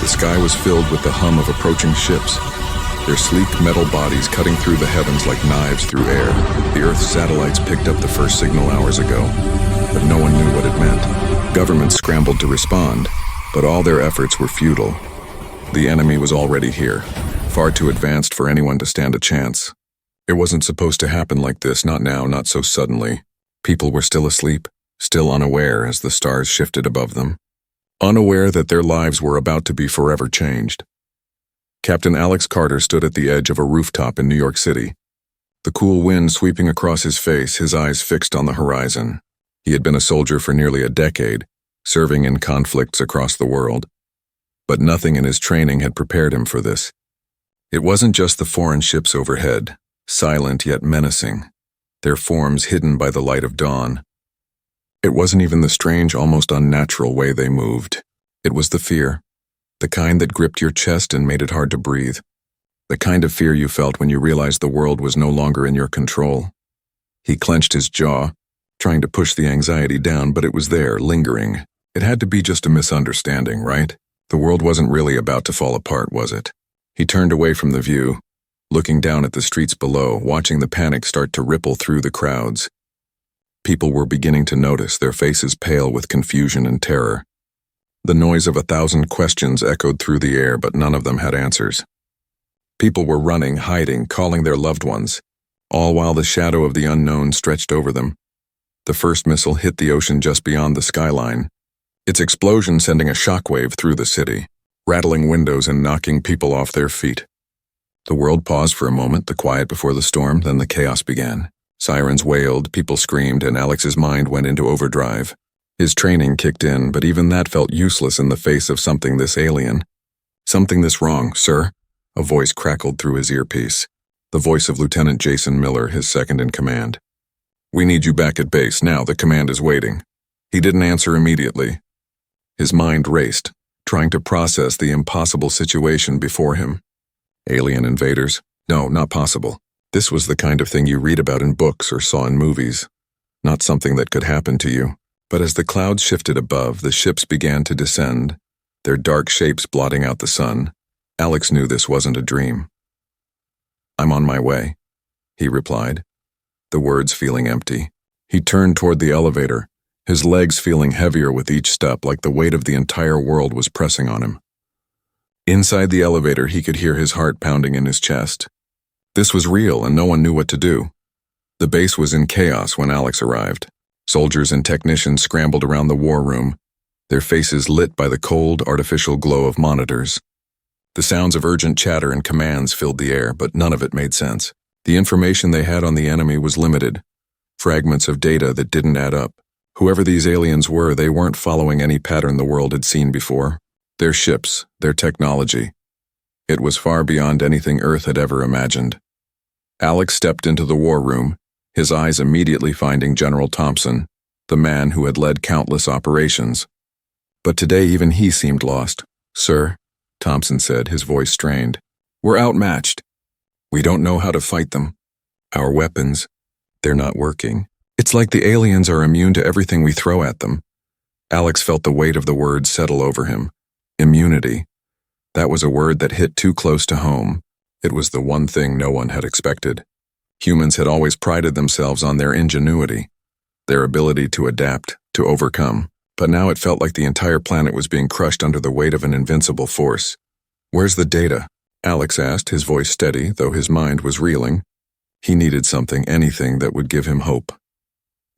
The sky was filled with the hum of approaching ships, their sleek metal bodies cutting through the heavens like knives through air. The Earth's satellites picked up the first signal hours ago, but no one knew what it meant. Governments scrambled to respond, but all their efforts were futile. The enemy was already here, far too advanced for anyone to stand a chance. It wasn't supposed to happen like this, not now, not so suddenly. People were still asleep, still unaware as the stars shifted above them, unaware that their lives were about to be forever changed. Captain Alex Carter stood at the edge of a rooftop in New York City. The cool wind sweeping across his face, his eyes fixed on the horizon. He had been a soldier for nearly a decade, serving in conflicts across the world. But nothing in his training had prepared him for this. It wasn't just the foreign ships overhead, silent yet menacing, their forms hidden by the light of dawn. It wasn't even the strange, almost unnatural way they moved. It was the fear, the kind that gripped your chest and made it hard to breathe. The kind of fear you felt when you realized the world was no longer in your control. He clenched his jaw, trying to push the anxiety down, but it was there, lingering. It had to be just a misunderstanding, right? The world wasn't really about to fall apart, was it? He turned away from the view, looking down at the streets below, watching the panic start to ripple through the crowds. People were beginning to notice, their faces pale with confusion and terror. The noise of 1,000 questions echoed through the air, but none of them had answers. People were running, hiding, calling their loved ones, all while the shadow of the unknown stretched over them. The first missile hit the ocean just beyond the skyline, its explosion sending a shockwave through the city, rattling windows and knocking people off their feet. The world paused for a moment, the quiet before the storm, then the chaos began. Sirens wailed, people screamed, and Alex's mind went into overdrive. His training kicked in, but even that felt useless in the face of something this alien. Something this wrong, sir? A voice crackled through his earpiece. The voice of Lieutenant Jason Miller, his second in command. We need you back at base now, the command is waiting. He didn't answer immediately. His mind raced, trying to process the impossible situation before him. Alien invaders? No, not possible. This was the kind of thing you read about in books or saw in movies. Not something that could happen to you. But as the clouds shifted above, the ships began to descend, their dark shapes blotting out the sun. Alex knew this wasn't a dream. I'm on my way, he replied, the words feeling empty. He turned toward the elevator, his legs feeling heavier with each step, like the weight of the entire world was pressing on him. Inside the elevator, he could hear his heart pounding in his chest. This was real, and no one knew what to do. The base was in chaos when Alex arrived. Soldiers and technicians scrambled around the war room, their faces lit by the cold, artificial glow of monitors. The sounds of urgent chatter and commands filled the air, but none of it made sense. The information they had on the enemy was limited, fragments of data that didn't add up. Whoever these aliens were, they weren't following any pattern the world had seen before. Their ships, their technology. It was far beyond anything Earth had ever imagined. Alex stepped into the war room, his eyes immediately finding General Thompson, the man who had led countless operations. But today even he seemed lost. Sir, Thompson said, his voice strained, we're outmatched. We don't know how to fight them. Our weapons, they're not working. It's like the aliens are immune to everything we throw at them. Alex felt the weight of the word settle over him. Immunity. That was a word that hit too close to home. It was the one thing no one had expected. Humans had always prided themselves on their ingenuity, their ability to adapt, to overcome. But now it felt like the entire planet was being crushed under the weight of an invincible force. Where's the data? Alex asked, his voice steady, though his mind was reeling. He needed something, anything that would give him hope.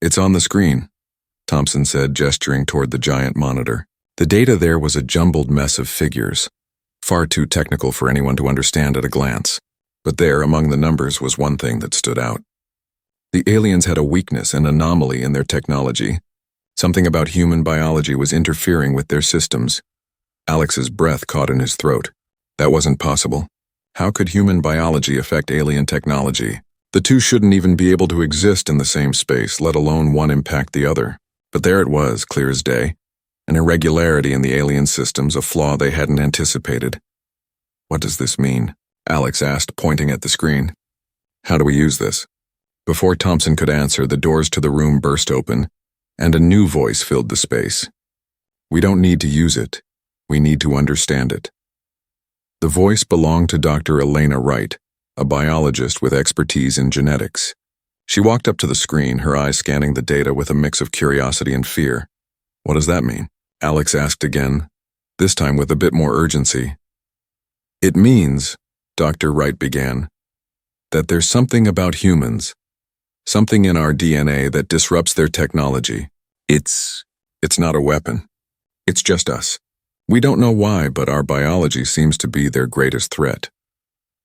It's on the screen, Thompson said, gesturing toward the giant monitor. The data there was a jumbled mess of figures, far too technical for anyone to understand at a glance. But there, among the numbers, was one thing that stood out. The aliens had a weakness, an anomaly in their technology. Something about human biology was interfering with their systems. Alex's breath caught in his throat. That wasn't possible. How could human biology affect alien technology? The two shouldn't even be able to exist in the same space, let alone one impact the other. But there it was, clear as day. An irregularity in the alien systems, a flaw they hadn't anticipated. What does this mean? Alex asked, pointing at the screen. How do we use this? Before Thompson could answer, the doors to the room burst open, and a new voice filled the space. We don't need to use it. We need to understand it. The voice belonged to Dr. Elena Wright, a biologist with expertise in genetics. She walked up to the screen, her eyes scanning the data with a mix of curiosity and fear. What does that mean? Alex asked again, this time with a bit more urgency. It means, Dr. Wright began, that there's something about humans, something in our DNA that disrupts their technology. It's not a weapon. It's just us. We don't know why, but our biology seems to be their greatest threat.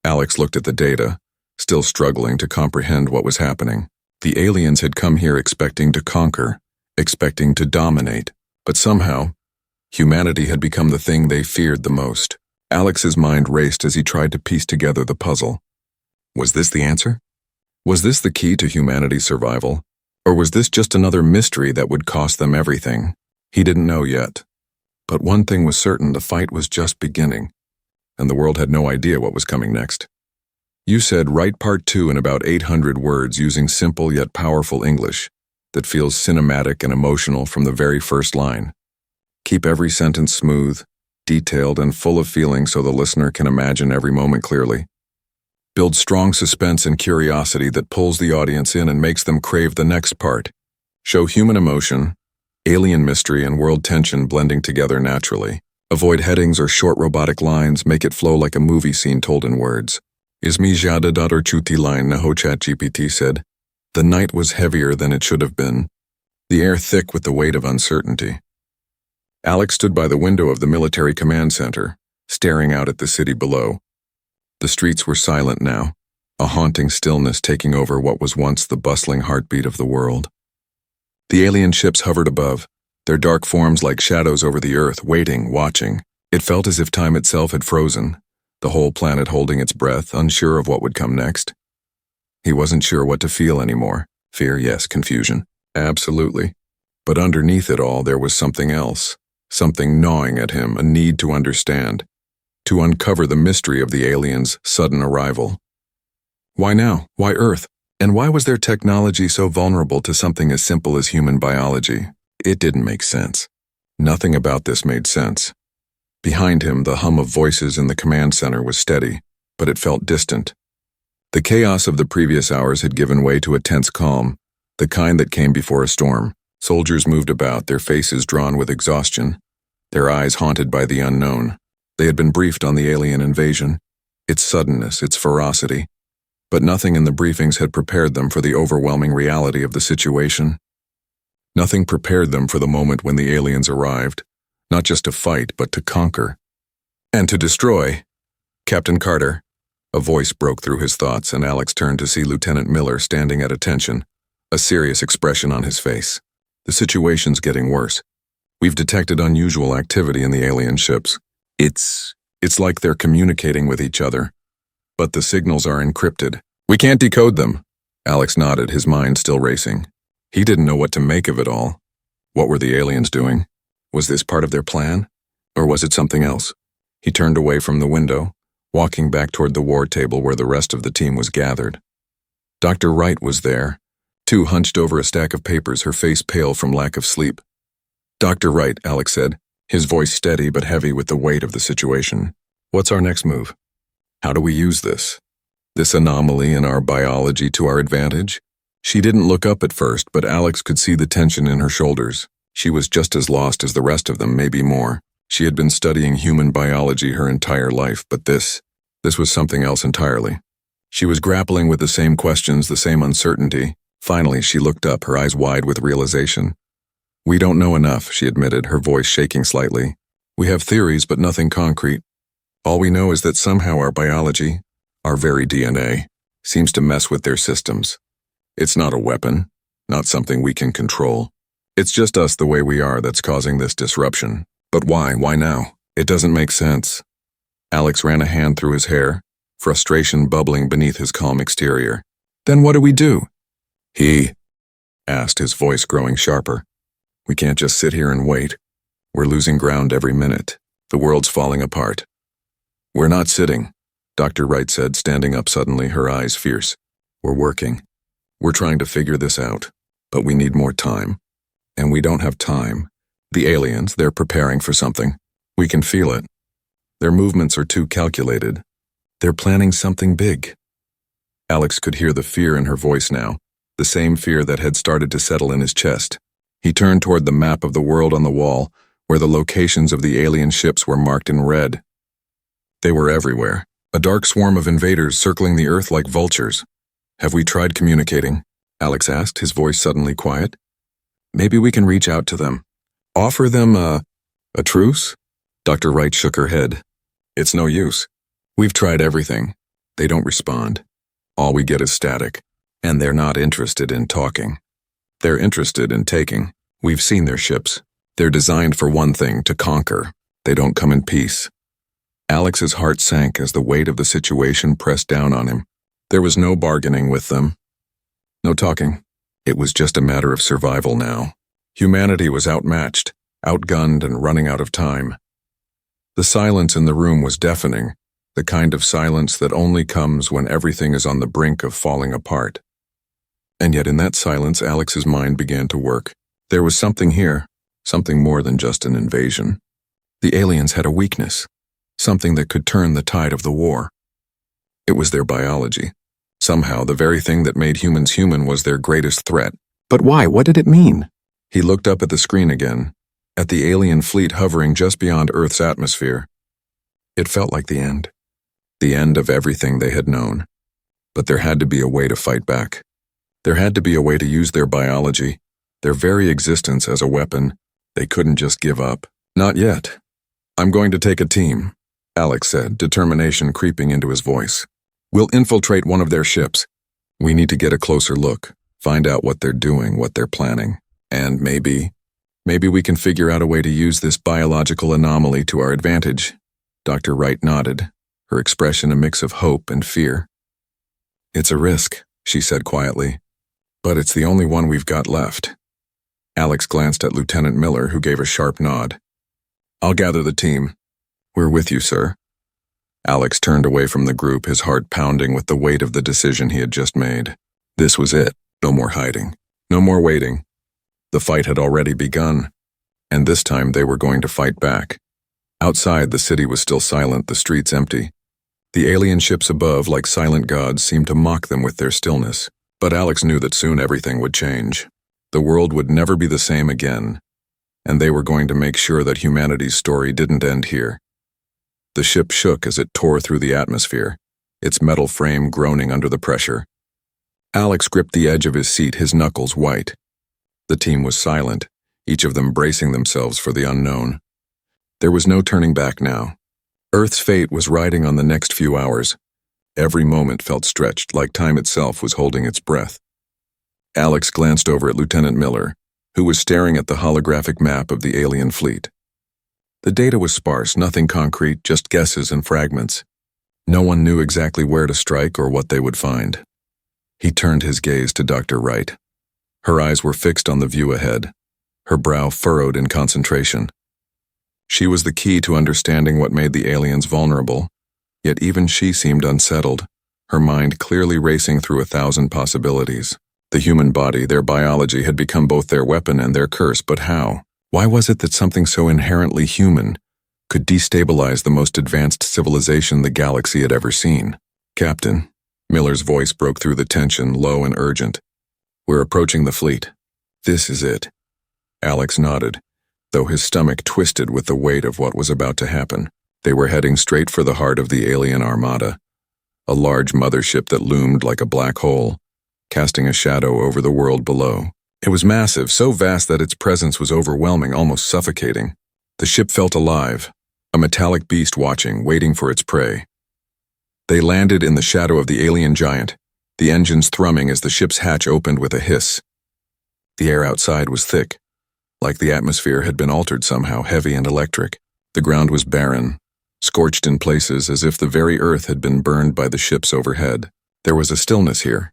Alex looked at the data, still struggling to comprehend what was happening. The aliens had come here expecting to conquer, expecting to dominate, but somehow, humanity had become the thing they feared the most. Alex's mind raced as he tried to piece together the puzzle. Was this the answer? Was this the key to humanity's survival? Or was this just another mystery that would cost them everything? He didn't know yet. But one thing was certain, the fight was just beginning, and the world had no idea what was coming next. You said write part 2 in about 800 words using simple yet powerful English that feels cinematic and emotional from the very first line. Keep every sentence smooth, detailed, and full of feeling so the listener can imagine every moment clearly. Build strong suspense and curiosity that pulls the audience in and makes them crave the next part. Show human emotion, alien mystery, and world tension blending together naturally. Avoid headings or short robotic lines, make it flow like a movie scene told in words. Ismi jada datar chuti line, Naho ChatGPT said. The night was heavier than it should have been, the air thick with the weight of uncertainty. Alex stood by the window of the military command center, staring out at the city below. The streets were silent now, a haunting stillness taking over what was once the bustling heartbeat of the world. The alien ships hovered above, their dark forms like shadows over the earth, waiting, watching. It felt as if time itself had frozen, the whole planet holding its breath, unsure of what would come next. He wasn't sure what to feel anymore. Fear, yes. Confusion, absolutely. But underneath it all, there was something else, something gnawing at him, a need to understand, to uncover the mystery of the aliens' sudden arrival. Why now? Why Earth? And why was their technology so vulnerable to something as simple as human biology? It didn't make sense. Nothing about this made sense. Behind him, the hum of voices in the command center was steady, but it felt distant. The chaos of the previous hours had given way to a tense calm, the kind that came before a storm. Soldiers moved about, their faces drawn with exhaustion, their eyes haunted by the unknown. They had been briefed on the alien invasion, its suddenness, its ferocity, but nothing in the briefings had prepared them for the overwhelming reality of the situation. Nothing prepared them for the moment when the aliens arrived, not just to fight, but to conquer. And to destroy. Captain Carter. A voice broke through his thoughts, and Alex turned to see Lieutenant Miller standing at attention, a serious expression on his face. The situation's getting worse. We've detected unusual activity in the alien ships. It's like they're communicating with each other, but the signals are encrypted. We can't decode them. Alex nodded, his mind still racing. He didn't know what to make of it all. What were the aliens doing? Was this part of their plan? Or was it something else? He turned away from the window, walking back toward the war table where the rest of the team was gathered. Dr. Wright was there, too, hunched over a stack of papers, her face pale from lack of sleep. Dr. Wright, Alex said, his voice steady but heavy with the weight of the situation. What's our next move? How do we use this anomaly in our biology to our advantage? She didn't look up at first, but Alex could see the tension in her shoulders. She was just as lost as the rest of them, maybe more. She had been studying human biology her entire life, but this was something else entirely. She was grappling with the same questions, the same uncertainty. Finally, she looked up, her eyes wide with realization. We don't know enough, she admitted, her voice shaking slightly. We have theories, but nothing concrete. All we know is that somehow our biology, our very DNA, seems to mess with their systems. It's not a weapon, not something we can control. It's just us the way we are that's causing this disruption. But why? Why now? It doesn't make sense. Alex ran a hand through his hair, frustration bubbling beneath his calm exterior. Then what do we do? He asked, his voice growing sharper. We can't just sit here and wait. We're losing ground every minute. The world's falling apart. We're not sitting, Dr. Wright said, standing up suddenly, her eyes fierce. We're working. We're trying to figure this out, but we need more time. And we don't have time. The aliens, they're preparing for something. We can feel it. Their movements are too calculated. They're planning something big. Alex could hear the fear in her voice now, the same fear that had started to settle in his chest. He turned toward the map of the world on the wall, where the locations of the alien ships were marked in red. They were everywhere, a dark swarm of invaders circling the Earth like vultures. Have we tried communicating? Alex asked, his voice suddenly quiet. Maybe we can reach out to them. Offer them a truce? Dr. Wright shook her head. It's no use. We've tried everything. They don't respond. All we get is static. And they're not interested in talking. They're interested in taking. We've seen their ships. They're designed for one thing, to conquer. They don't come in peace. Alex's heart sank as the weight of the situation pressed down on him. There was no bargaining with them. No talking. It was just a matter of survival now. Humanity was outmatched, outgunned, and running out of time. The silence in the room was deafening, the kind of silence that only comes when everything is on the brink of falling apart. And yet in that silence, Alex's mind began to work. There was something here, something more than just an invasion. The aliens had a weakness, something that could turn the tide of the war. It was their biology. Somehow, the very thing that made humans human was their greatest threat. But why? What did it mean? He looked up at the screen again, at the alien fleet hovering just beyond Earth's atmosphere. It felt like the end of everything they had known. But there had to be a way to fight back. There had to be a way to use their biology, their very existence as a weapon. They couldn't just give up. Not yet. I'm going to take a team, Alex said, determination creeping into his voice. We'll infiltrate one of their ships. We need to get a closer look, find out what they're doing, what they're planning. And maybe we can figure out a way to use this biological anomaly to our advantage. Dr. Wright nodded, her expression a mix of hope and fear. It's a risk, she said quietly, but it's the only one we've got left. Alex glanced at Lieutenant Miller, who gave a sharp nod. I'll gather the team. We're with you, sir. Alex turned away from the group, his heart pounding with the weight of the decision he had just made. This was it. No more hiding. No more waiting. The fight had already begun, and this time they were going to fight back. Outside, the city was still silent, the streets empty. The alien ships above, like silent gods, seemed to mock them with their stillness. But Alex knew that soon everything would change. The world would never be the same again, and they were going to make sure that humanity's story didn't end here. The ship shook as it tore through the atmosphere, its metal frame groaning under the pressure. Alex gripped the edge of his seat, his knuckles white. The team was silent, each of them bracing themselves for the unknown. There was no turning back now. Earth's fate was riding on the next few hours. Every moment felt stretched, like time itself was holding its breath. Alex glanced over at Lieutenant Miller, who was staring at the holographic map of the alien fleet. The data was sparse, nothing concrete, just guesses and fragments. No one knew exactly where to strike or what they would find. He turned his gaze to Dr. Wright. Her eyes were fixed on the view ahead, her brow furrowed in concentration. She was the key to understanding what made the aliens vulnerable, yet even she seemed unsettled, her mind clearly racing through 1,000 possibilities. The human body, their biology, had become both their weapon and their curse, but how? Why was it that something so inherently human could destabilize the most advanced civilization the galaxy had ever seen? Captain, Miller's voice broke through the tension, low and urgent. We're approaching the fleet. This is it. Alex nodded, though his stomach twisted with the weight of what was about to happen. They were heading straight for the heart of the alien armada, a large mothership that loomed like a black hole, casting a shadow over the world below. It was massive, so vast that its presence was overwhelming, almost suffocating. The ship felt alive, a metallic beast watching, waiting for its prey. They landed in the shadow of the alien giant, the engines thrumming as the ship's hatch opened with a hiss. The air outside was thick, like the atmosphere had been altered somehow, heavy and electric. The ground was barren, scorched in places as if the very earth had been burned by the ships overhead. There was a stillness here,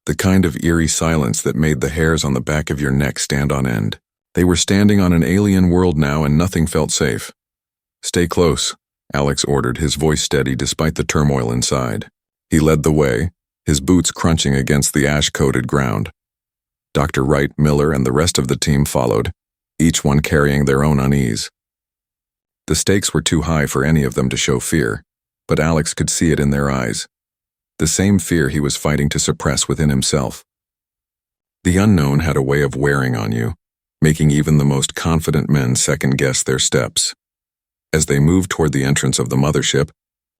the kind of eerie silence that made the hairs on the back of your neck stand on end. They were standing on an alien world now, and nothing felt safe. Stay close, Alex ordered, his voice steady despite the turmoil inside. He led the way, his boots crunching against the ash-coated ground. Dr. Wright, Miller, and the rest of the team followed, each one carrying their own unease. The stakes were too high for any of them to show fear, but Alex could see it in their eyes. The same fear he was fighting to suppress within himself. The unknown had a way of wearing on you, making even the most confident men second-guess their steps. As they moved toward the entrance of the mothership,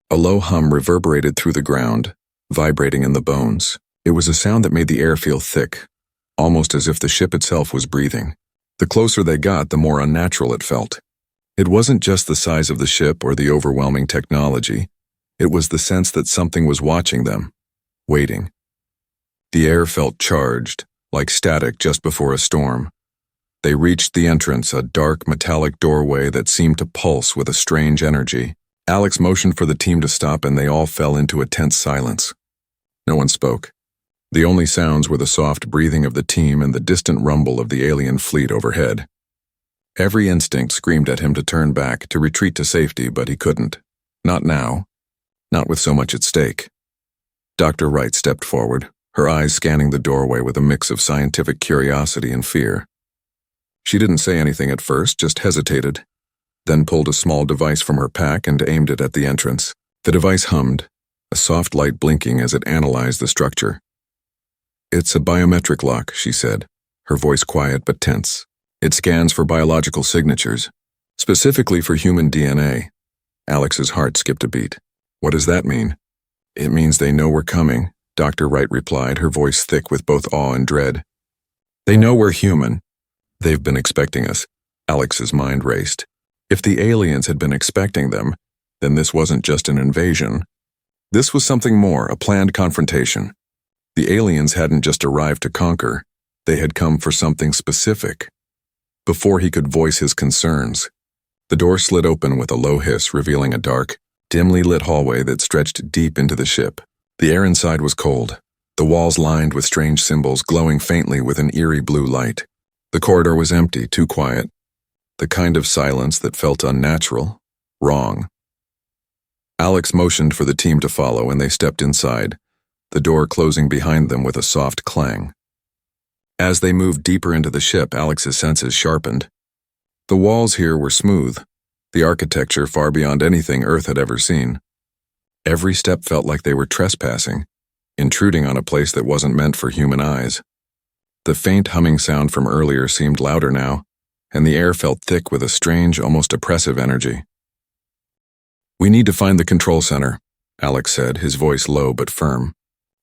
a low hum reverberated through the ground, vibrating in the bones. It was a sound that made the air feel thick, almost as if the ship itself was breathing. The closer they got, the more unnatural it felt. It wasn't just the size of the ship or the overwhelming technology. It was the sense that something was watching them, waiting. The air felt charged, like static just before a storm. They reached the entrance, a dark metallic doorway that seemed to pulse with a strange energy. Alex motioned for the team to stop and they all fell into a tense silence. No one spoke. The only sounds were the soft breathing of the team and the distant rumble of the alien fleet overhead. Every instinct screamed at him to turn back, to retreat to safety, but he couldn't. Not now. Not with so much at stake. Dr. Wright stepped forward, her eyes scanning the doorway with a mix of scientific curiosity and fear. She didn't say anything at first, just hesitated, then pulled a small device from her pack and aimed it at the entrance. The device hummed, a soft light blinking as it analyzed the structure. "It's a biometric lock," she said, her voice quiet but tense. "It scans for biological signatures, specifically for human DNA." Alex's heart skipped a beat. "What does that mean?" "It means they know we're coming," Dr. Wright replied, her voice thick with both awe and dread. "They know we're human. They've been expecting us." Alex's mind raced. If the aliens had been expecting them, then this wasn't just an invasion. This was something more, a planned confrontation. The aliens hadn't just arrived to conquer, they had come for something specific. Before he could voice his concerns, the door slid open with a low hiss, revealing a dark, dimly lit hallway that stretched deep into the ship. The air inside was cold, the walls lined with strange symbols glowing faintly with an eerie blue light. The corridor was empty, too quiet, the kind of silence that felt unnatural, wrong. Alex motioned for the team to follow and they stepped inside, the door closing behind them with a soft clang. As they moved deeper into the ship, Alex's senses sharpened. The walls here were smooth, the architecture far beyond anything Earth had ever seen. Every step felt like they were trespassing, intruding on a place that wasn't meant for human eyes. The faint humming sound from earlier seemed louder now, and the air felt thick with a strange, almost oppressive energy. "We need to find the control center," Alex said, his voice low but firm.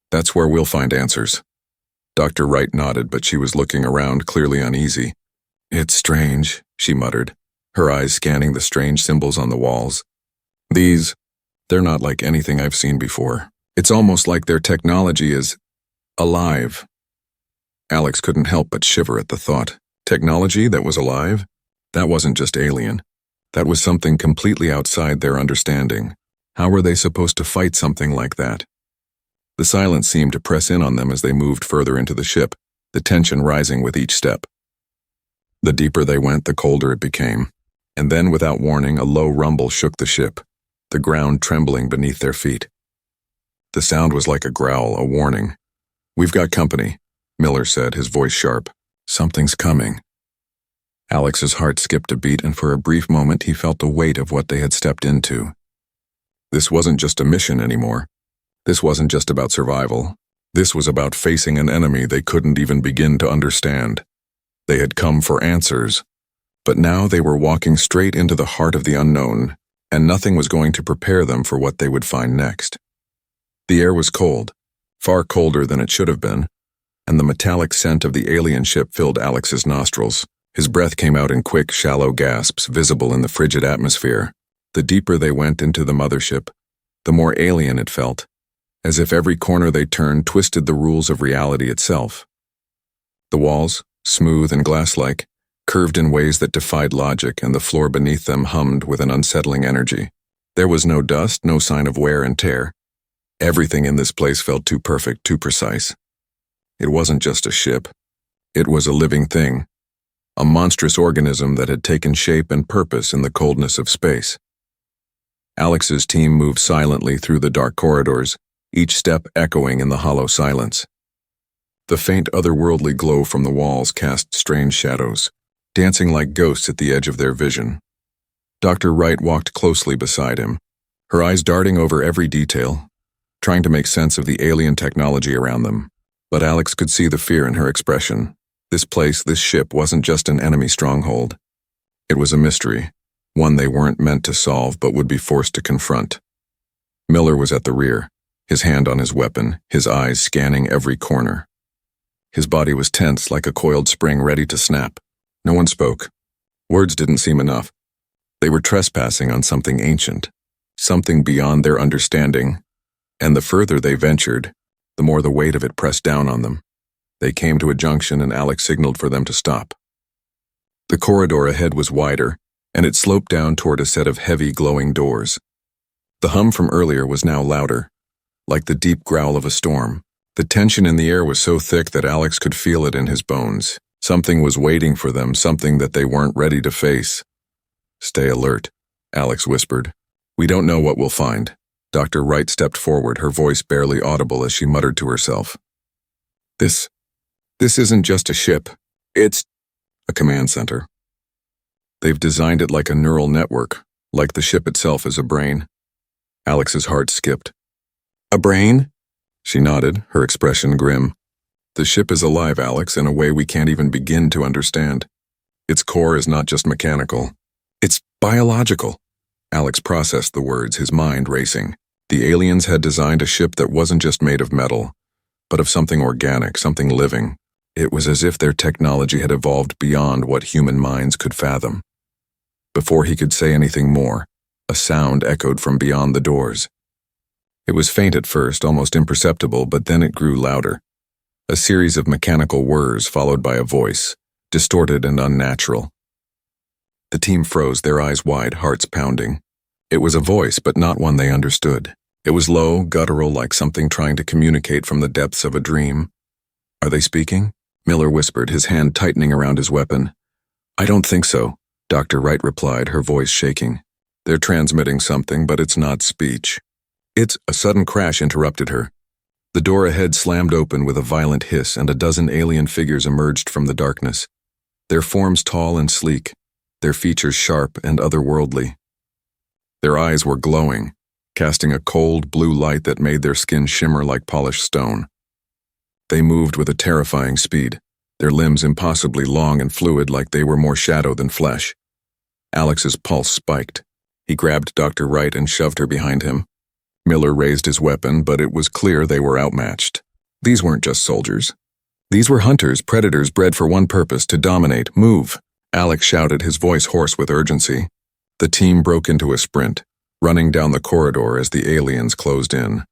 "That's where we'll find answers." Dr. Wright nodded, but she was looking around, clearly uneasy. "It's strange," she muttered, her eyes scanning the strange symbols on the walls. They're not like anything I've seen before. It's almost like their technology is alive." Alex couldn't help but shiver at the thought. Technology that was alive? That wasn't just alien. That was something completely outside their understanding. How were they supposed to fight something like that? The silence seemed to press in on them as they moved further into the ship, the tension rising with each step. The deeper they went, the colder it became. And then, without warning, a low rumble shook the ship, the ground trembling beneath their feet. The sound was like a growl, a warning. "We've got company," Miller said, his voice sharp. "Something's coming." Alex's heart skipped a beat, and for a brief moment he felt the weight of what they had stepped into. This wasn't just a mission anymore. This wasn't just about survival. This was about facing an enemy they couldn't even begin to understand. They had come for answers, but now they were walking straight into the heart of the unknown, and nothing was going to prepare them for what they would find next. The air was cold, far colder than it should have been, and the metallic scent of the alien ship filled Alex's nostrils. His breath came out in quick, shallow gasps, visible in the frigid atmosphere. The deeper they went into the mothership, the more alien it felt, as if every corner they turned twisted the rules of reality itself. The walls, smooth and glass-like, curved in ways that defied logic, and the floor beneath them hummed with an unsettling energy. There was no dust, no sign of wear and tear. Everything in this place felt too perfect, too precise. It wasn't just a ship. It was a living thing, a monstrous organism that had taken shape and purpose in the coldness of space. Alex's team moved silently through the dark corridors, each step echoing in the hollow silence. The faint otherworldly glow from the walls cast strange shadows, dancing like ghosts at the edge of their vision. Dr. Wright walked closely beside him, her eyes darting over every detail, trying to make sense of the alien technology around them. But Alex could see the fear in her expression. This place, this ship, wasn't just an enemy stronghold. It was a mystery, one they weren't meant to solve but would be forced to confront. Miller was at the rear, his hand on his weapon, his eyes scanning every corner. His body was tense like a coiled spring ready to snap. No one spoke. Words didn't seem enough. They were trespassing on something ancient, something beyond their understanding, and the further they ventured, the more the weight of it pressed down on them. They came to a junction and Alex signaled for them to stop. The corridor ahead was wider, and it sloped down toward a set of heavy, glowing doors. The hum from earlier was now louder, like the deep growl of a storm. The tension in the air was so thick that Alex could feel it in his bones. Something was waiting for them, something that they weren't ready to face. "Stay alert," Alex whispered. "We don't know what we'll find." Dr. Wright stepped forward, her voice barely audible as she muttered to herself. This isn't just a ship. It's a command center. They've designed it like a neural network, like the ship itself is a brain." Alex's heart skipped. "A brain?" She nodded, her expression grim. "The ship is alive, Alex, in a way we can't even begin to understand. Its core is not just mechanical. It's biological." Alex processed the words, his mind racing. The aliens had designed a ship that wasn't just made of metal, but of something organic, something living. It was as if their technology had evolved beyond what human minds could fathom. Before he could say anything more, a sound echoed from beyond the doors. It was faint at first, almost imperceptible, but then it grew louder. A series of mechanical whirs followed by a voice, distorted and unnatural. The team froze, their eyes wide, hearts pounding. It was a voice, but not one they understood. It was low, guttural, like something trying to communicate from the depths of a dream. "Are they speaking?" Miller whispered, his hand tightening around his weapon. "I don't think so," Dr. Wright replied, her voice shaking. "They're transmitting something, but it's not speech." A sudden crash interrupted her. The door ahead slammed open with a violent hiss, and a dozen alien figures emerged from the darkness. Their forms tall and sleek, their features sharp and otherworldly. Their eyes were glowing, casting a cold blue light that made their skin shimmer like polished stone. They moved with a terrifying speed, their limbs impossibly long and fluid, like they were more shadow than flesh. Alex's pulse spiked. He grabbed Dr. Wright and shoved her behind him. Miller raised his weapon, but it was clear they were outmatched. These weren't just soldiers. These were hunters, predators bred for one purpose: to dominate. "Move!" Alex shouted, his voice hoarse with urgency. The team broke into a sprint, running down the corridor as the aliens closed in,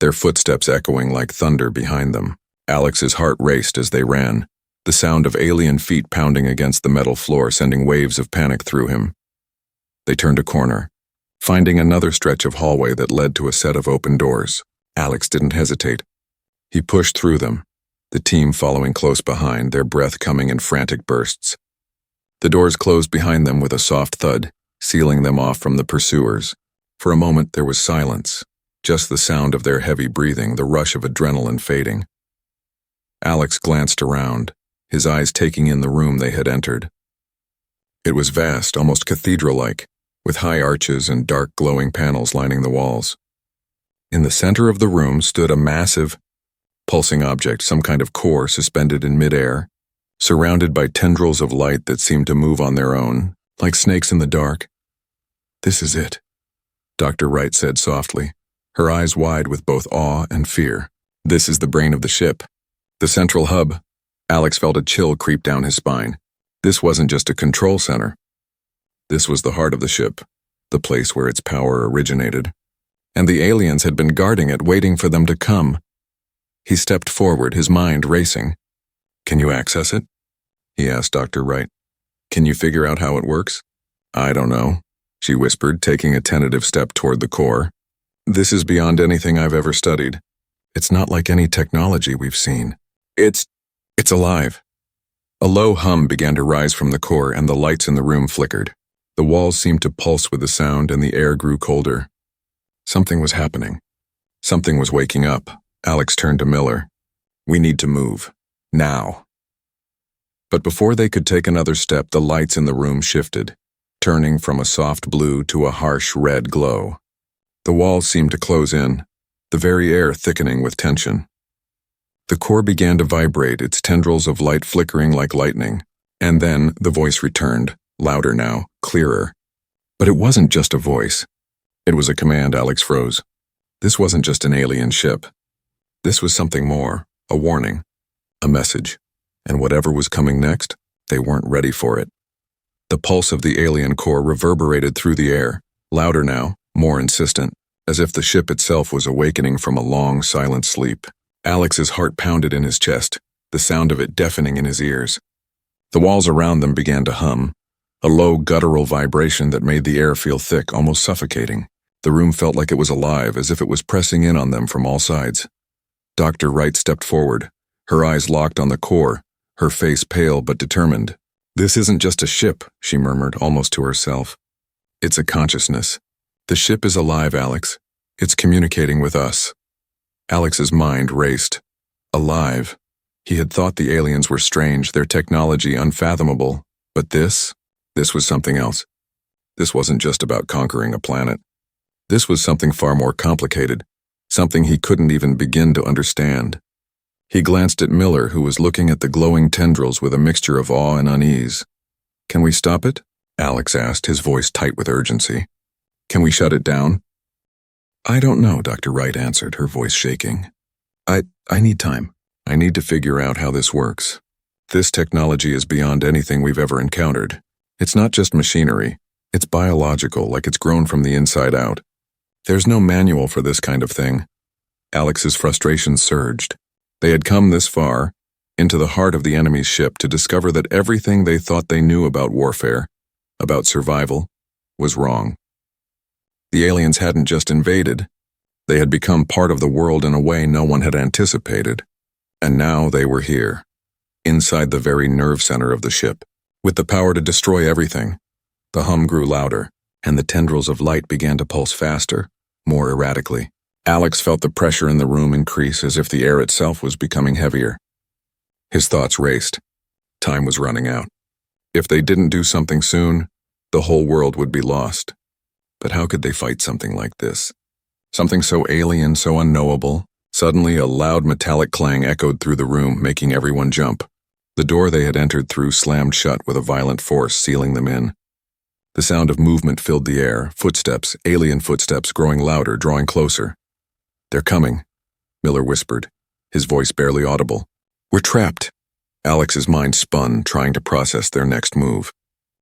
their footsteps echoing like thunder behind them. Alex's heart raced as they ran, the sound of alien feet pounding against the metal floor sending waves of panic through him. They turned a corner, finding another stretch of hallway that led to a set of open doors. Alex didn't hesitate. He pushed through them, the team following close behind, their breath coming in frantic bursts. The doors closed behind them with a soft thud, sealing them off from the pursuers. For a moment there was silence, just the sound of their heavy breathing, the rush of adrenaline fading. Alex glanced around, his eyes taking in the room they had entered. It was vast, almost cathedral-like, with high arches and dark glowing panels lining the walls. In the center of the room stood a massive, pulsing object, some kind of core suspended in midair, surrounded by tendrils of light that seemed to move on their own, like snakes in the dark. "This is it," Dr. Wright said softly, her eyes wide with both awe and fear. "This is the brain of the ship, the central hub." Alex felt a chill creep down his spine. This wasn't just a control center. This was the heart of the ship, the place where its power originated. And the aliens had been guarding it, waiting for them to come. He stepped forward, his mind racing. "Can you access it?" he asked Dr. Wright. "Can you figure out how it works?" "I don't know," she whispered, taking a tentative step toward the core. "This is beyond anything I've ever studied. It's not like any technology we've seen. It's alive." A low hum began to rise from the core, and the lights in the room flickered. The walls seemed to pulse with the sound, and the air grew colder. Something was happening. Something was waking up. Alex turned to Miller. "We need to move. Now." But before they could take another step, the lights in the room shifted, turning from a soft blue to a harsh red glow. The walls seemed to close in, the very air thickening with tension. The core began to vibrate, its tendrils of light flickering like lightning, and then the voice returned, louder now, clearer. But it wasn't just a voice. It was a command. Alex froze. This wasn't just an alien ship. This was something more, a warning, a message, and whatever was coming next, they weren't ready for it. The pulse of the alien core reverberated through the air, louder now, more insistent, as if the ship itself was awakening from a long, silent sleep. Alex's heart pounded in his chest, the sound of it deafening in his ears. The walls around them began to hum, a low, guttural vibration that made the air feel thick, almost suffocating. The room felt like it was alive, as if it was pressing in on them from all sides. Dr. Wright stepped forward, her eyes locked on the core, her face pale but determined. "This isn't just a ship," she murmured, almost to herself. "It's a consciousness. The ship is alive, Alex. It's communicating with us." Alex's mind raced. Alive. He had thought the aliens were strange, their technology unfathomable. But this was something else. This wasn't just about conquering a planet. This was something far more complicated, something he couldn't even begin to understand. He glanced at Miller, who was looking at the glowing tendrils with a mixture of awe and unease. "Can we stop it?" Alex asked, his voice tight with urgency. "Can we shut it down?" "I don't know," Dr. Wright answered, her voice shaking. I need time. I need to figure out how this works. This technology is beyond anything we've ever encountered. It's not just machinery. It's biological, like it's grown from the inside out. There's no manual for this kind of thing." Alex's frustration surged. They had come this far, into the heart of the enemy's ship, to discover that everything they thought they knew about warfare, about survival, was wrong. The aliens hadn't just invaded. They had become part of the world in a way no one had anticipated. And now they were here, inside the very nerve center of the ship, with the power to destroy everything. The hum grew louder, and the tendrils of light began to pulse faster, more erratically. Alex felt the pressure in the room increase, as if the air itself was becoming heavier. His thoughts raced. Time was running out. If they didn't do something soon, the whole world would be lost. But how could they fight something like this? Something so alien, so unknowable. Suddenly, a loud metallic clang echoed through the room, making everyone jump. The door they had entered through slammed shut with a violent force, sealing them in. The sound of movement filled the air, footsteps, alien footsteps, growing louder, drawing closer. "They're coming," Miller whispered, his voice barely audible. "We're trapped." Alex's mind spun, trying to process their next move.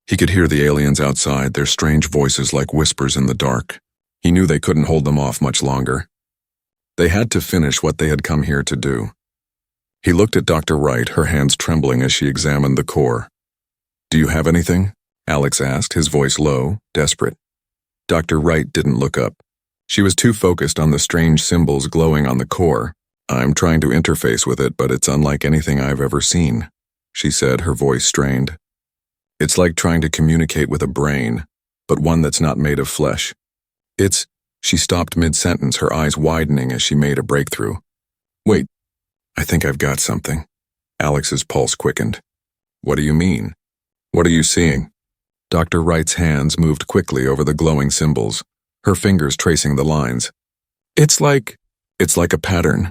He could hear the aliens outside, their strange voices like whispers in the dark. He knew they couldn't hold them off much longer. They had to finish what they had come here to do. He looked at Dr. Wright, her hands trembling as she examined the core. "Do you have anything?" Alex asked, his voice low, desperate. Dr. Wright didn't look up. She was too focused on the strange symbols glowing on the core. "I'm trying to interface with it, but it's unlike anything I've ever seen," she said, her voice strained. "It's like trying to communicate with a brain, but one that's not made of flesh. It's..." She stopped mid-sentence, her eyes widening as she made a breakthrough. "Wait, I think I've got something." Alex's pulse quickened. "What do you mean? What are you seeing?" Dr. Wright's hands moved quickly over the glowing symbols, her fingers tracing the lines. It's like a pattern,"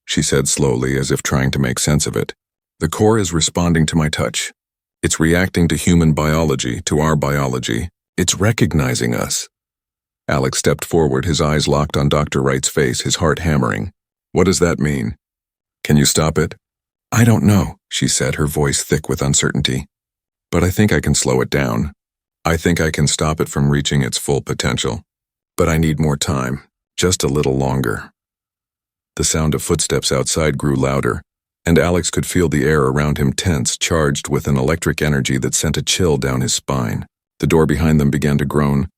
she said slowly, as if trying to make sense of it. "The core is responding to my touch. It's reacting to human biology, to our biology. It's recognizing us." Alex stepped forward, his eyes locked on Dr. Wright's face, his heart hammering. "What does that mean? Can you stop it?" "I don't know," she said, her voice thick with uncertainty. "But I think I can slow it down. I think I can stop it from reaching its full potential. But I need more time, just a little longer." The sound of footsteps outside grew louder, and Alex could feel the air around him tense, charged with an electric energy that sent a chill down his spine. The door behind them began to groan,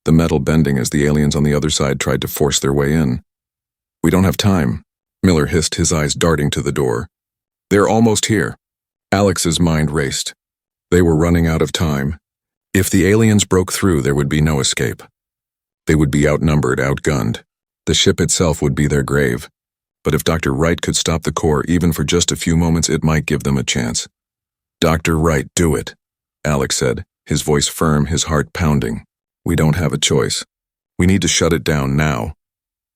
the metal bending as the aliens on the other side tried to force their way in. "We don't have time," Miller hissed, his eyes darting to the door. "They're almost here." Alex's mind raced. They were running out of time. If the aliens broke through, there would be no escape. They would be outnumbered, outgunned. The ship itself would be their grave. But if Dr. Wright could stop the core, even for just a few moments, it might give them a chance. "Dr. Wright, do it," Alex said, his voice firm, his heart pounding. "We don't have a choice. We need to shut it down now."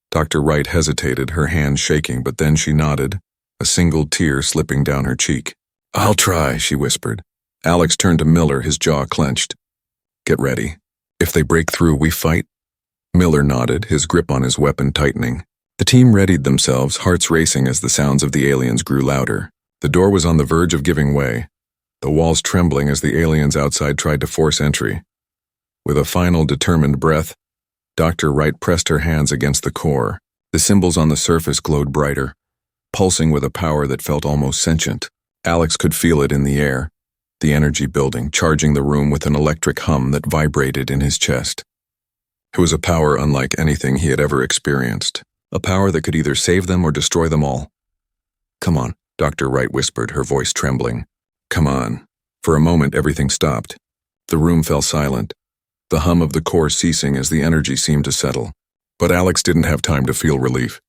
Dr. Wright hesitated, her hand shaking, but then she nodded, a single tear slipping down her cheek. "I'll try," she whispered. Alex turned to Miller, his jaw clenched. "Get ready. If they break through, we fight?" Miller nodded, his grip on his weapon tightening. The team readied themselves, hearts racing as the sounds of the aliens grew louder. The door was on the verge of giving way, the walls trembling as the aliens outside tried to force entry. With a final determined breath, Dr. Wright pressed her hands against the core. The symbols on the surface glowed brighter, pulsing with a power that felt almost sentient. Alex could feel it in the air, the energy building, charging the room with an electric hum that vibrated in his chest. It was a power unlike anything he had ever experienced, a power that could either save them or destroy them all. "Come on," Dr. Wright whispered, her voice trembling. "Come on." For a moment, everything stopped. The room fell silent, the hum of the core ceasing as the energy seemed to settle. But Alex didn't have time to feel relief.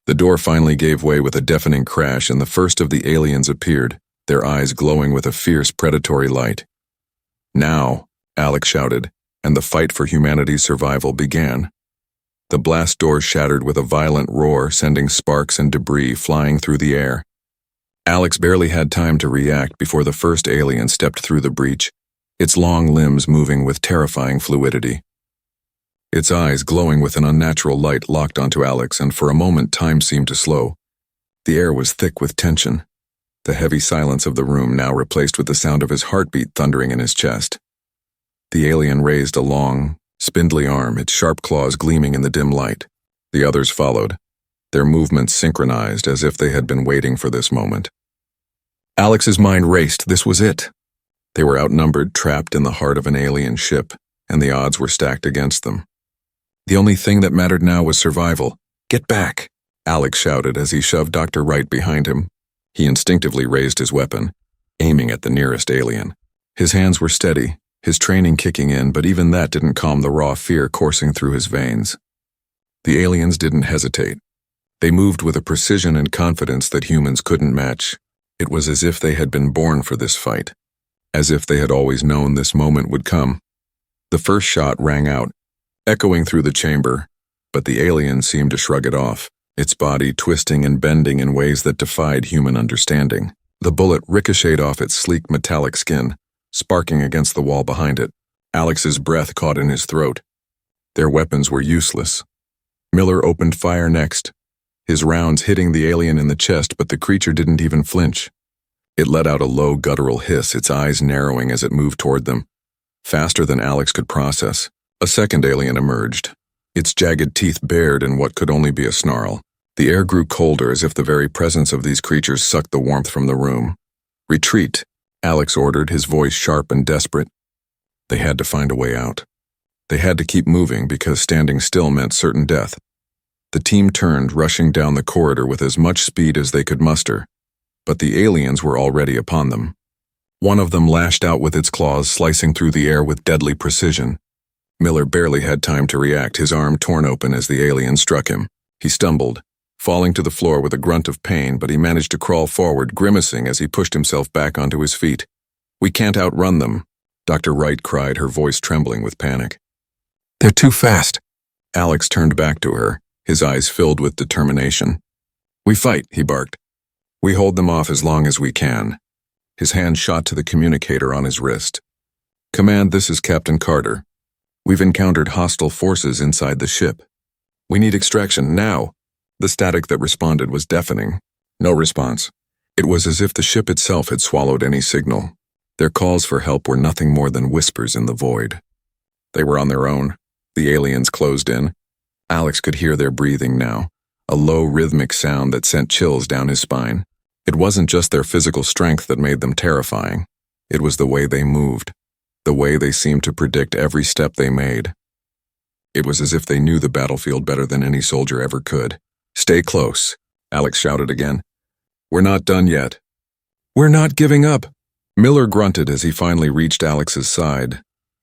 The door finally gave way with a deafening crash, and the first of the aliens appeared, their eyes glowing with a fierce predatory light. "Now," Alex shouted, and the fight for humanity's survival began. The blast door shattered with a violent roar, sending sparks and debris flying through the air. Alex barely had time to react before the first alien stepped through the breach, its long limbs moving with terrifying fluidity. Its eyes glowing with an unnatural light locked onto Alex, and for a moment time seemed to slow. The air was thick with tension, the heavy silence of the room now replaced with the sound of his heartbeat thundering in his chest. The alien raised a long, spindly arm, its sharp claws gleaming in the dim light. The others followed, their movements synchronized as if they had been waiting for this moment. Alex's mind raced. This was it. They were outnumbered, trapped in the heart of an alien ship, and the odds were stacked against them. The only thing that mattered now was survival. "Get back!" Alex shouted as he shoved Dr. Wright behind him. He instinctively raised his weapon, aiming at the nearest alien. His hands were steady, his training kicking in, but even that didn't calm the raw fear coursing through his veins. The aliens didn't hesitate. They moved with a precision and confidence that humans couldn't match. It was as if they had been born for this fight, as if they had always known this moment would come. The first shot rang out, echoing through the chamber, but the alien seemed to shrug it off, its body twisting and bending in ways that defied human understanding. The bullet ricocheted off its sleek metallic skin, sparking against the wall behind it. Alex's breath caught in his throat. Their weapons were useless. Miller opened fire next, his rounds hitting the alien in the chest, but the creature didn't even flinch. It let out a low guttural hiss, its eyes narrowing as it moved toward them. Faster than Alex could process, a second alien emerged, its jagged teeth bared in what could only be a snarl. The air grew colder as if the very presence of these creatures sucked the warmth from the room. "Retreat," Alex ordered, his voice sharp and desperate. They had to find a way out. They had to keep moving because standing still meant certain death. The team turned, rushing down the corridor with as much speed as they could muster. But the aliens were already upon them. One of them lashed out with its claws, slicing through the air with deadly precision. Miller barely had time to react, his arm torn open as the alien struck him. He stumbled, falling to the floor with a grunt of pain, but he managed to crawl forward, grimacing as he pushed himself back onto his feet. "We can't outrun them," Dr. Wright cried, her voice trembling with panic. "They're too fast." Alex turned back to her, his eyes filled with determination. "We fight," he barked. "We hold them off as long as we can." His hand shot to the communicator on his wrist. "Command, this is Captain Carter. We've encountered hostile forces inside the ship. We need extraction now." The static that responded was deafening. No response. It was as if the ship itself had swallowed any signal. Their calls for help were nothing more than whispers in the void. They were on their own. The aliens closed in. Alex could hear their breathing now, a low rhythmic sound that sent chills down his spine. It wasn't just their physical strength that made them terrifying. It was the way they moved, the way they seemed to predict every step they made. It was as if they knew the battlefield better than any soldier ever could. "Stay close," Alex shouted again. "We're not done yet." "We're not giving up." Miller grunted as he finally reached Alex's side,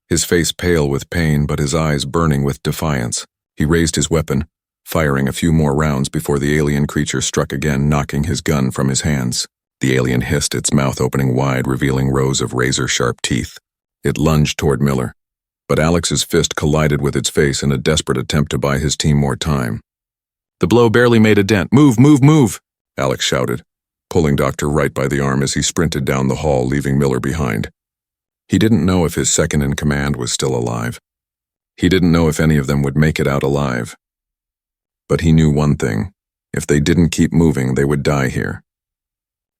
his face pale with pain but his eyes burning with defiance. He raised his weapon, firing a few more rounds before the alien creature struck again, knocking his gun from his hands. The alien hissed, its mouth opening wide, revealing rows of razor-sharp teeth. It lunged toward Miller, but Alex's fist collided with its face in a desperate attempt to buy his team more time. The blow barely made a dent. Move, move, move, Alex shouted, pulling Dr. Wright by the arm as he sprinted down the hall, leaving Miller behind. He didn't know if his second-in-command was still alive. He didn't know if any of them would make it out alive. But he knew one thing. If they didn't keep moving, they would die here.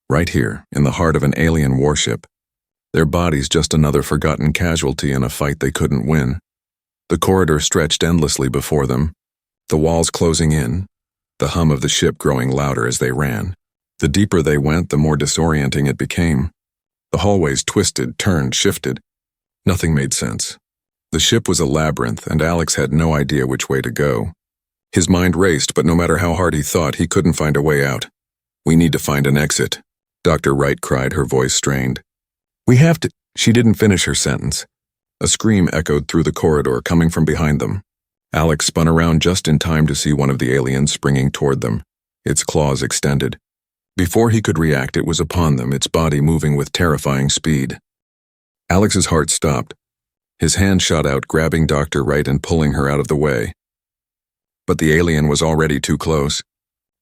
Right here, in the heart of an alien warship. Their bodies just another forgotten casualty in a fight they couldn't win. The corridor stretched endlessly before them, the walls closing in, the hum of the ship growing louder as they ran. The deeper they went, the more disorienting it became. The hallways twisted, turned, shifted. Nothing made sense. The ship was a labyrinth, and Alex had no idea which way to go. His mind raced, but no matter how hard he thought, he couldn't find a way out. "We need to find an exit," Dr. Wright cried, her voice strained. "We have to—" She didn't finish her sentence. A scream echoed through the corridor, coming from behind them. Alex spun around just in time to see one of the aliens springing toward them, its claws extended. Before he could react, it was upon them, its body moving with terrifying speed. Alex's heart stopped. His hand shot out, grabbing Dr. Wright and pulling her out of the way. But the alien was already too close.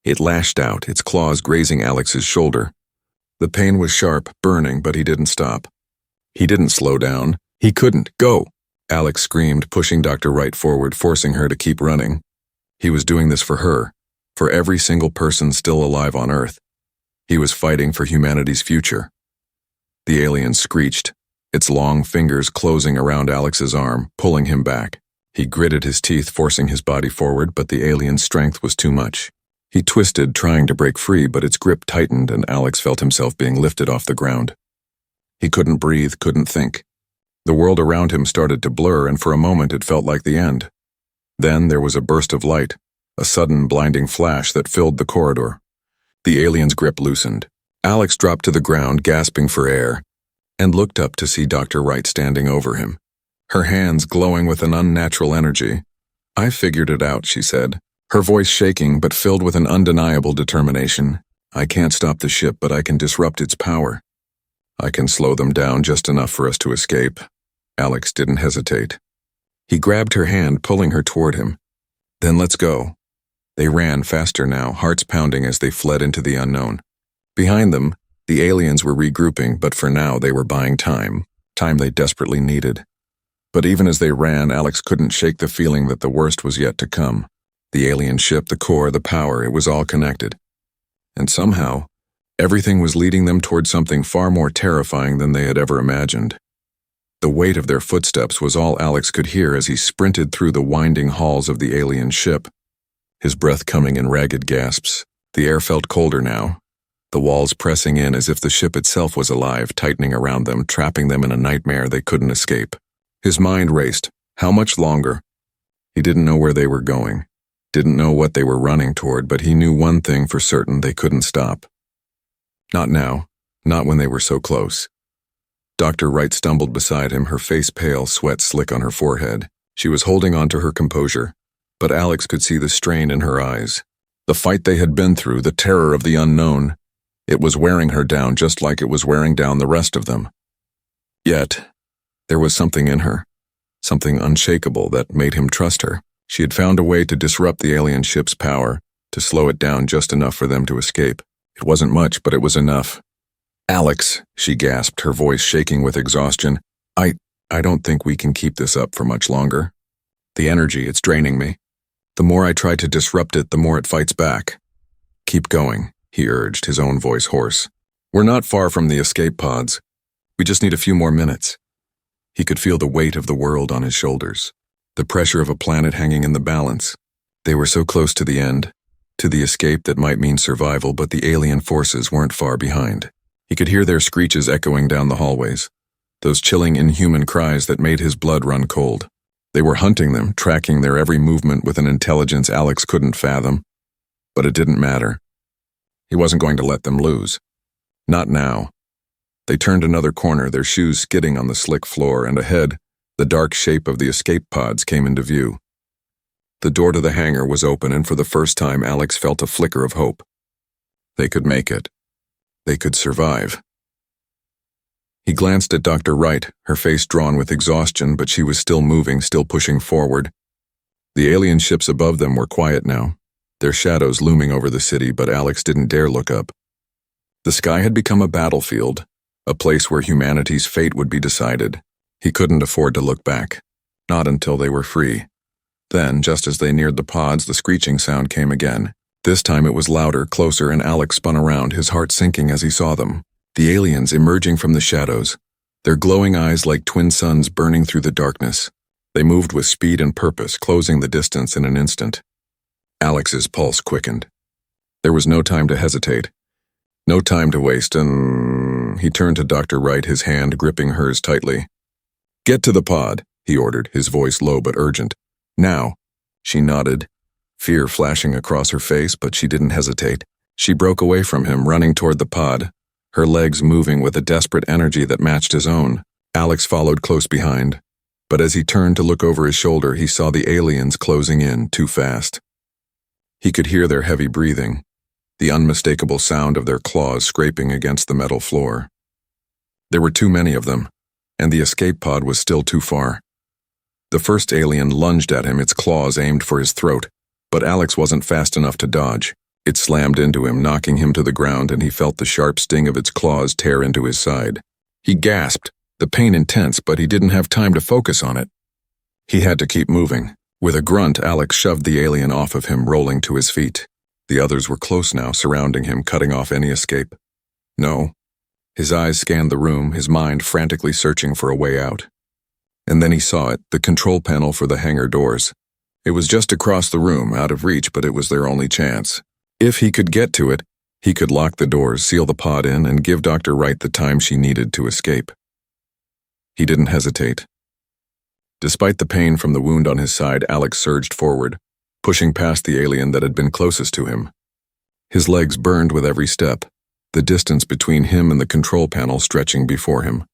It lashed out, its claws grazing Alex's shoulder. The pain was sharp, burning, but he didn't stop. He didn't slow down. He couldn't. "Go!" Alex screamed, pushing Dr. Wright forward, forcing her to keep running. He was doing this for her, for every single person still alive on Earth. He was fighting for humanity's future. The alien screeched, its long fingers closing around Alex's arm, pulling him back. He gritted his teeth, forcing his body forward, but the alien's strength was too much. He twisted, trying to break free, but its grip tightened and Alex felt himself being lifted off the ground. He couldn't breathe, couldn't think. The world around him started to blur, and for a moment it felt like the end. Then there was a burst of light, a sudden blinding flash that filled the corridor. The alien's grip loosened. Alex dropped to the ground, gasping for air, and looked up to see Dr. Wright standing over him, her hands glowing with an unnatural energy. "I figured it out," she said, her voice shaking but filled with an undeniable determination. "I can't stop the ship, but I can disrupt its power. I can slow them down just enough for us to escape." Alex didn't hesitate. He grabbed her hand, pulling her toward him. "Then let's go." They ran faster now, hearts pounding as they fled into the unknown. Behind them, the aliens were regrouping, but for now they were buying time they desperately needed. But even as they ran, Alex couldn't shake the feeling that the worst was yet to come. The alien ship, the core, the power, it was all connected. And somehow, everything was leading them toward something far more terrifying than they had ever imagined. The weight of their footsteps was all Alex could hear as he sprinted through the winding halls of the alien ship, his breath coming in ragged gasps. The air felt colder now, the walls pressing in as if the ship itself was alive, tightening around them, trapping them in a nightmare they couldn't escape. His mind raced. How much longer? He didn't know where they were going, didn't know what they were running toward, but he knew one thing for certain: they couldn't stop. Not now, not when they were so close. Dr. Wright stumbled beside him, her face pale, sweat slick on her forehead. She was holding on to her composure, but Alex could see the strain in her eyes. The fight they had been through, the terror of the unknown, it was wearing her down just like it was wearing down the rest of them. Yet, there was something in her, something unshakable that made him trust her. She had found a way to disrupt the alien ship's power, to slow it down just enough for them to escape. It wasn't much, but it was enough. "Alex," she gasped, her voice shaking with exhaustion, I don't think we can keep this up for much longer. The energy, it's draining me. The more I try to disrupt it, the more it fights back." "Keep going," he urged, his own voice hoarse. "We're not far from the escape pods. We just need a few more minutes." He could feel the weight of the world on his shoulders, the pressure of a planet hanging in the balance. They were so close to the end, to the escape that might mean survival, but the alien forces weren't far behind. He could hear their screeches echoing down the hallways, those chilling, inhuman cries that made his blood run cold. They were hunting them, tracking their every movement with an intelligence Alex couldn't fathom. But it didn't matter. He wasn't going to let them lose. Not now. They turned another corner, their shoes skidding on the slick floor, and ahead, the dark shape of the escape pods came into view. The door to the hangar was open, and for the first time Alex felt a flicker of hope. They could make it. They could survive. He glanced at Dr. Wright, her face drawn with exhaustion, but she was still moving, still pushing forward. The alien ships above them were quiet now, their shadows looming over the city, but Alex didn't dare look up. The sky had become a battlefield, a place where humanity's fate would be decided. He couldn't afford to look back, not until they were free. Then, just as they neared the pods, the screeching sound came again. This time it was louder, closer, and Alex spun around, his heart sinking as he saw them. The aliens emerging from the shadows, their glowing eyes like twin suns burning through the darkness. They moved with speed and purpose, closing the distance in an instant. Alex's pulse quickened. There was no time to hesitate. No time to waste, and he turned to Dr. Wright, his hand gripping hers tightly. "Get to the pod," he ordered, his voice low but urgent. "Now." She nodded, fear flashing across her face, but she didn't hesitate. She broke away from him, running toward the pod, her legs moving with a desperate energy that matched his own. Alex followed close behind, but as he turned to look over his shoulder, he saw the aliens closing in too fast. He could hear their heavy breathing, the unmistakable sound of their claws scraping against the metal floor. There were too many of them, and the escape pod was still too far. The first alien lunged at him, its claws aimed for his throat, but Alex wasn't fast enough to dodge. It slammed into him, knocking him to the ground, and he felt the sharp sting of its claws tear into his side. He gasped, the pain intense, but he didn't have time to focus on it. He had to keep moving. With a grunt, Alex shoved the alien off of him, rolling to his feet. The others were close now, surrounding him, cutting off any escape. No. His eyes scanned the room, his mind frantically searching for a way out. And then he saw it, the control panel for the hangar doors. It was just across the room, out of reach, but it was their only chance. If he could get to it, he could lock the doors, seal the pod in, and give Dr. Wright the time she needed to escape. He didn't hesitate. Despite the pain from the wound on his side, Alex surged forward, pushing past the alien that had been closest to him. His legs burned with every step, the distance between him and the control panel stretching before him.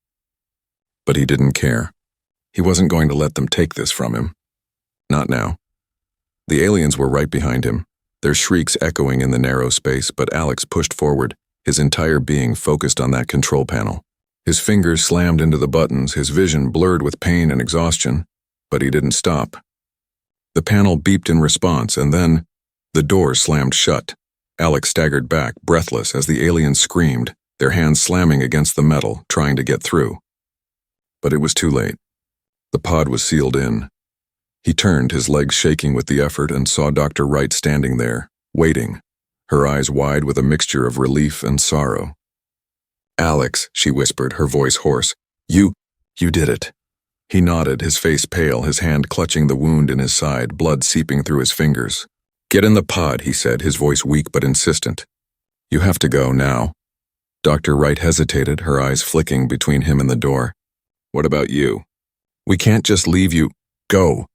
But he didn't care. He wasn't going to let them take this from him. Not now. The aliens were right behind him, their shrieks echoing in the narrow space, but Alex pushed forward, his entire being focused on that control panel. His fingers slammed into the buttons, his vision blurred with pain and exhaustion, but he didn't stop. The panel beeped in response, and then the door slammed shut. Alex staggered back, breathless, as the aliens screamed, their hands slamming against the metal, trying to get through. But it was too late. The pod was sealed in. He turned, his legs shaking with the effort, and saw Dr. Wright standing there, waiting, her eyes wide with a mixture of relief and sorrow. "Alex," she whispered, her voice hoarse. You did it." He nodded, his face pale, his hand clutching the wound in his side, blood seeping through his fingers. "Get in the pod," he said, his voice weak but insistent. "You have to go now." Dr. Wright hesitated, her eyes flicking between him and the door. "What about you?" "We can't just leave you." "Go,"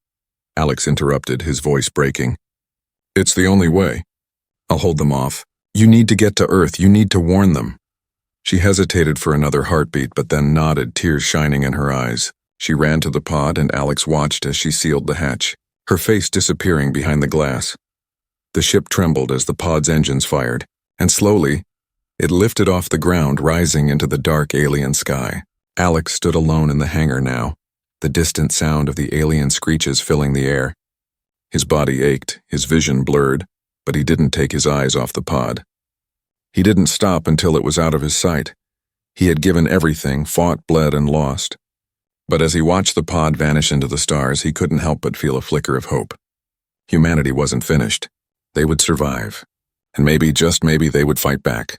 Alex interrupted, his voice breaking. "It's the only way. I'll hold them off. You need to get to Earth. You need to warn them." She hesitated for another heartbeat, but then nodded, tears shining in her eyes. She ran to the pod, and Alex watched as she sealed the hatch, her face disappearing behind the glass. The ship trembled as the pod's engines fired, and slowly, it lifted off the ground, rising into the dark alien sky. Alex stood alone in the hangar now, the distant sound of the alien screeches filling the air. His body ached, his vision blurred, but he didn't take his eyes off the pod. He didn't stop until it was out of his sight. He had given everything, fought, bled, and lost. But as he watched the pod vanish into the stars, he couldn't help but feel a flicker of hope. Humanity wasn't finished. They would survive. And maybe, just maybe, they would fight back.